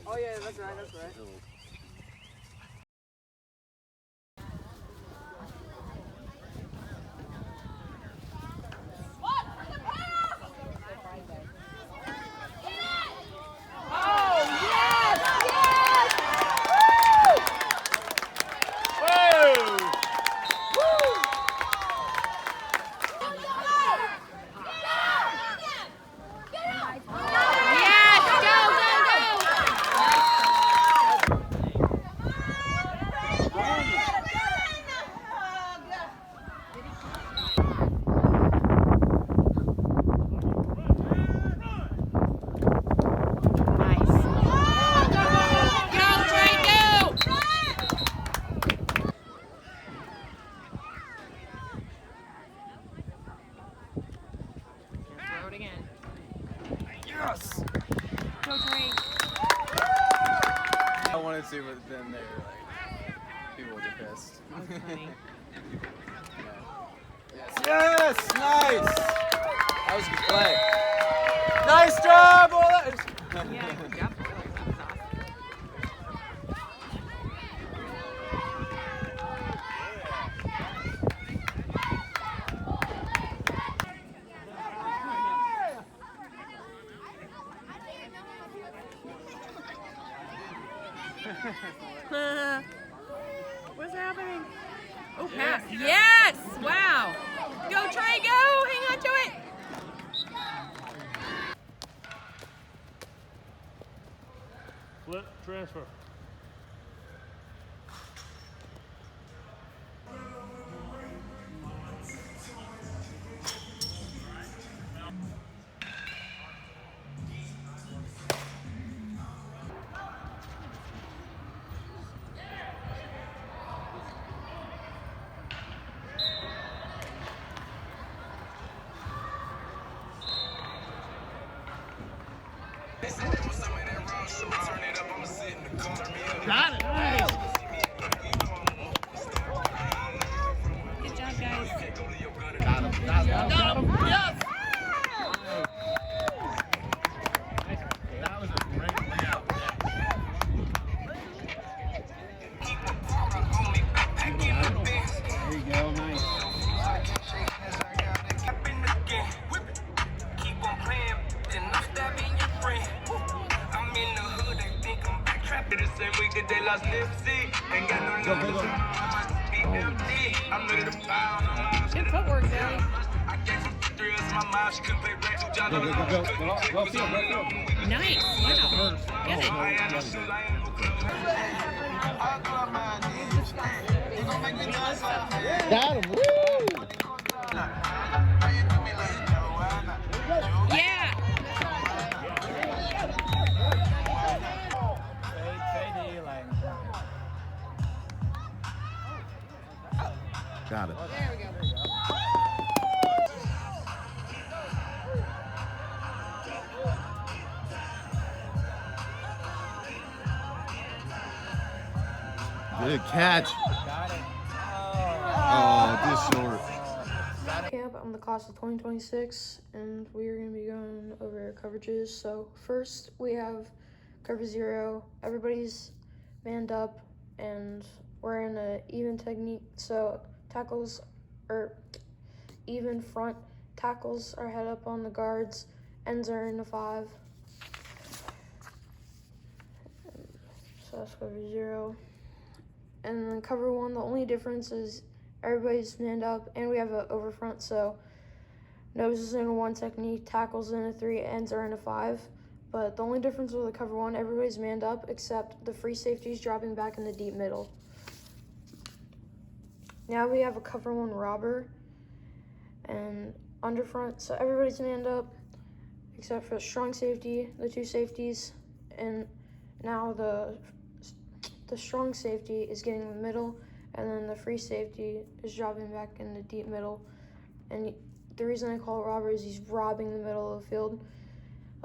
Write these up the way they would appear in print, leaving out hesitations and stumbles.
Oh yeah, that's right, that's right. Yes! Go Trey. I wanted to, but then they were like, people would get pissed. That's funny. Yes! Nice! That was a good play. Nice job, boys! Yeah, good job. What's happening? Oh, pass. Yes! Wow. Go, Trey, go! Hang on to it. Flip, transfer. Got it. Nice. Good job, guys. Got him. Got him. Yes. That was a great layout. There you go. Nice. Good footwork, Zoe. Go field. Nice. Wow. Get it. Got him. Woo! Yeah. Got it. There we go. Good catch. Oh, just short. Camp. I'm the class of 2026, and we are going to be going over coverages. So first, we have cover 0. Everybody's manned up, and we're in an even technique. So tackles are even front. Tackles are head up on the guards. Ends are in the 5. So that's cover 0. And then cover 1, the only difference is everybody's manned up, and we have an over front, so nose is in a 1 technique, tackles in a 3, ends are in a 5. But the only difference with the cover 1, everybody's manned up, except the free safety's dropping back in the deep middle. Now we have a cover 1 robber and under front, so everybody's manned up, except for strong safety, the 2 safeties, and now the strong safety is getting in the middle, and then the free safety is dropping back in the deep middle. And the reason I call it robber is he's robbing the middle of the field.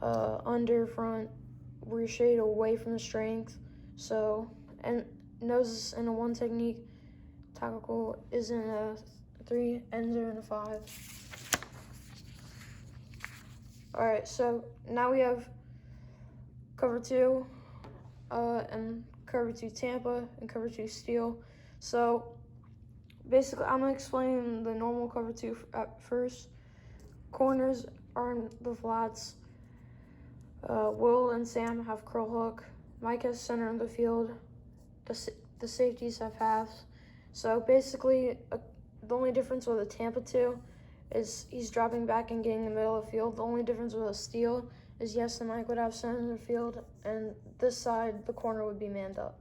Under front, we're shaded away from the strength. So, and nose in a 1 technique, tackle is in a 3, ends are in a 5. All right, so now we have cover 2. and cover 2 Tampa, and cover 2 Steel. So basically, I'm gonna explain the normal cover 2 at first. Corners are in the flats. Will and Sam have curl hook. Mike has center of the field. The safeties have halves. So basically, the only difference with a Tampa 2 is he's dropping back and getting the middle of the field. The only difference with a Steel is yes, the Mike would have center of the field, and this side, the corner would be manned up.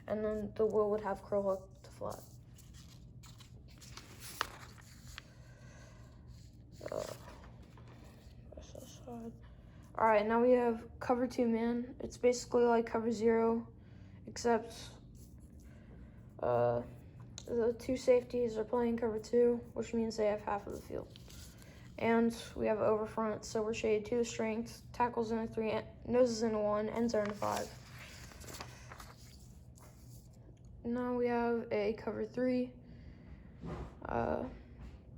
And then the Will would have curl hook to flat. All right, now we have cover 2 man. It's basically like cover 0, except the 2 safeties are playing cover 2, which means they have half of the field. And we have over front, so we're shaded 2 strength, tackles in a 3, noses in a 1, ends are in a 5. Now we have a cover 3.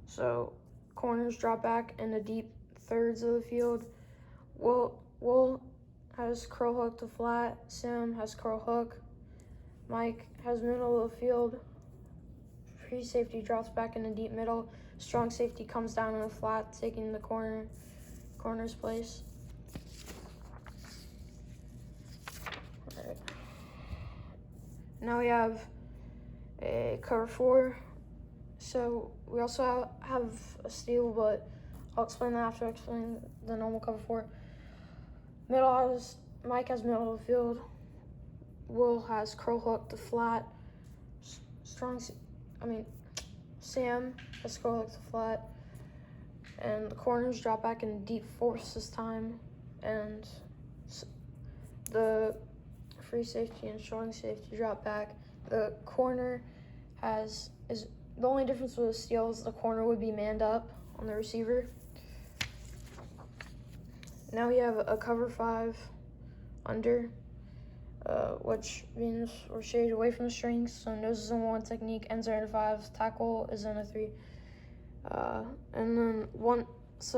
So corners drop back in the deep thirds of the field. Will has curl hook to flat. Sam has curl hook. Mike has middle of the field. Free safety drops back in the deep middle. Strong safety comes down in the flat, taking the corner's place. All right. Now we have a cover 4. So we also have a Steel, but I'll explain that after I explain the normal cover 4. Mike has middle of the field. Will has curl hook to flat. Sam has curl hook to flat. And the corners drop back in deep fourths this time. And the free safety and strong safety drop back. The corner the only difference with the Steel is the corner would be manned up on the receiver. Now we have a cover 5 under, which means we're shaded away from the strings. So noses in 1 technique, ends are in a 5, tackle is in a 3. And then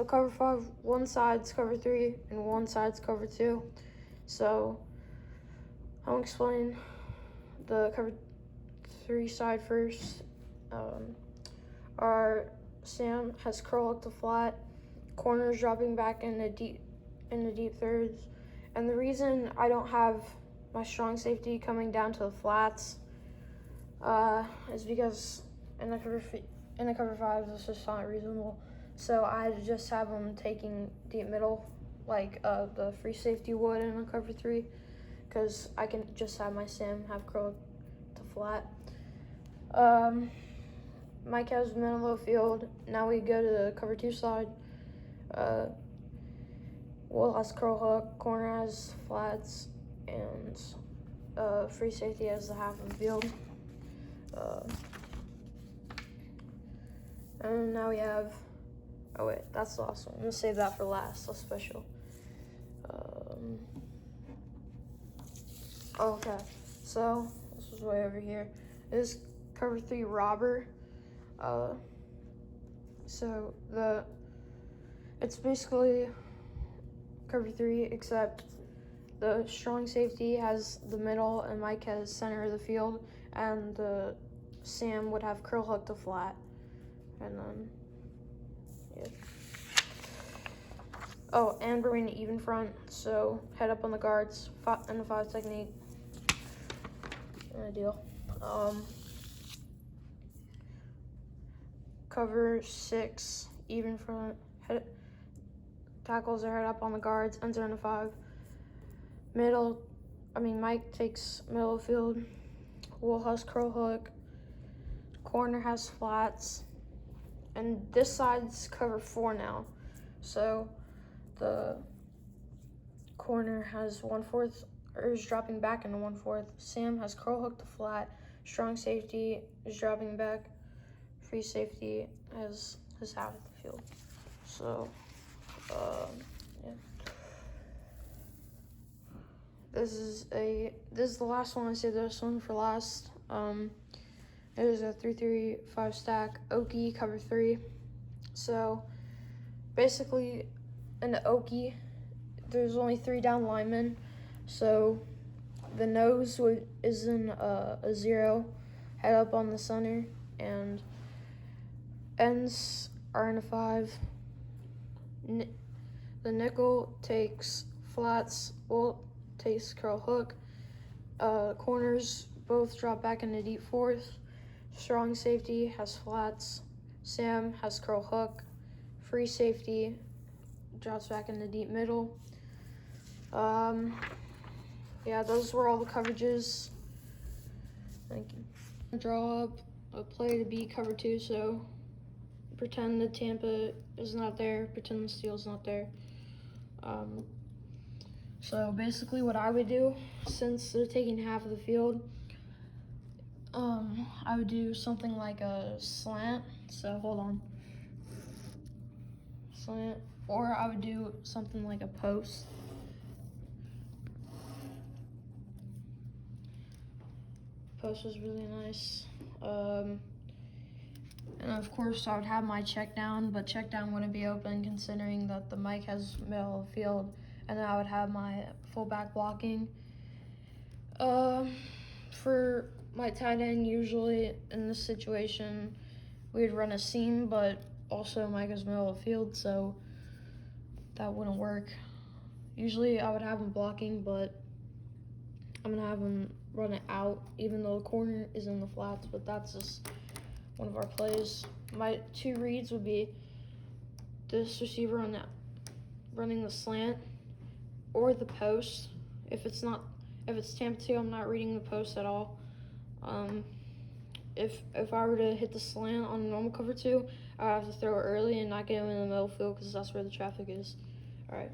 cover 5, one side's cover 3 and one side's cover 2. So I'll explain the cover 3 side first. Our Sam has curl hook to flat, corners dropping back in the deep thirds. And the reason I don't have my strong safety coming down to the flats is because in the cover 5 this is not reasonable. So I just have them taking deep middle like the free safety would in a cover 3, because I can just have my Sam have curl to flat. Mike has middle of the field. Now we go to the cover 2 side. Will has curl hook, corner has flats, and free safety has the half of the field. And now we have, oh wait, that's the last one. I'm gonna save that for last, that's special. Okay, so this is way over here. This is cover 3 robber. So it's basically cover 3, except the strong safety has the middle and Mike has center of the field, and the Sam would have curl hook to flat. And then, yeah. Oh, and we're in even front, so head up on the guards, and the 5 technique. Ideal. Cover 6, even front. Tackles are head up on the guards, ends are in a 5. Mike takes middle of the field. Will has curl hook. Corner has flats. And this side's cover 4 now. So the corner has 1/4, or is dropping back into 1/4. Sam has curl hook to flat. Strong safety is dropping back. Free safety has half of the field. So, yeah. This is the last one. I saved this one for last. It is a 3-3-5 stack Okie cover 3. So basically in the Okie, there's only 3 down linemen. So the nose is in a 0, head up on the center, and ends are in a 5. The nickel takes flats, takes curl hook. Corners both drop back into deep 4th. Strong safety has flats. Sam has curl hook. Free safety drops back into deep middle. Yeah, those were all the coverages. Thank you. Draw up a play to beat cover 2, so pretend the Tampa is not there, pretend the steel's not there. So basically what I would do, since they're taking half of the field, I would do something like a slant. So hold on. Slant. Or I would do something like a post. Post was really nice. And of course I would have my check down, but check down wouldn't be open considering that the mic has middle of the field, and then I would have my fullback blocking. For my tight end, usually in this situation, we'd run a seam, but also Mike is middle of the field, so that wouldn't work. Usually I would have him blocking, but I'm gonna have him run it out, even though the corner is in the flats, but that's just one of our plays. My 2 reads would be this receiver running the slant or the post. If it's Tampa 2, I'm not reading the post at all. If I were to hit the slant on a normal cover 2, I would have to throw it early and not get him in the middle field because that's where the traffic is. All right.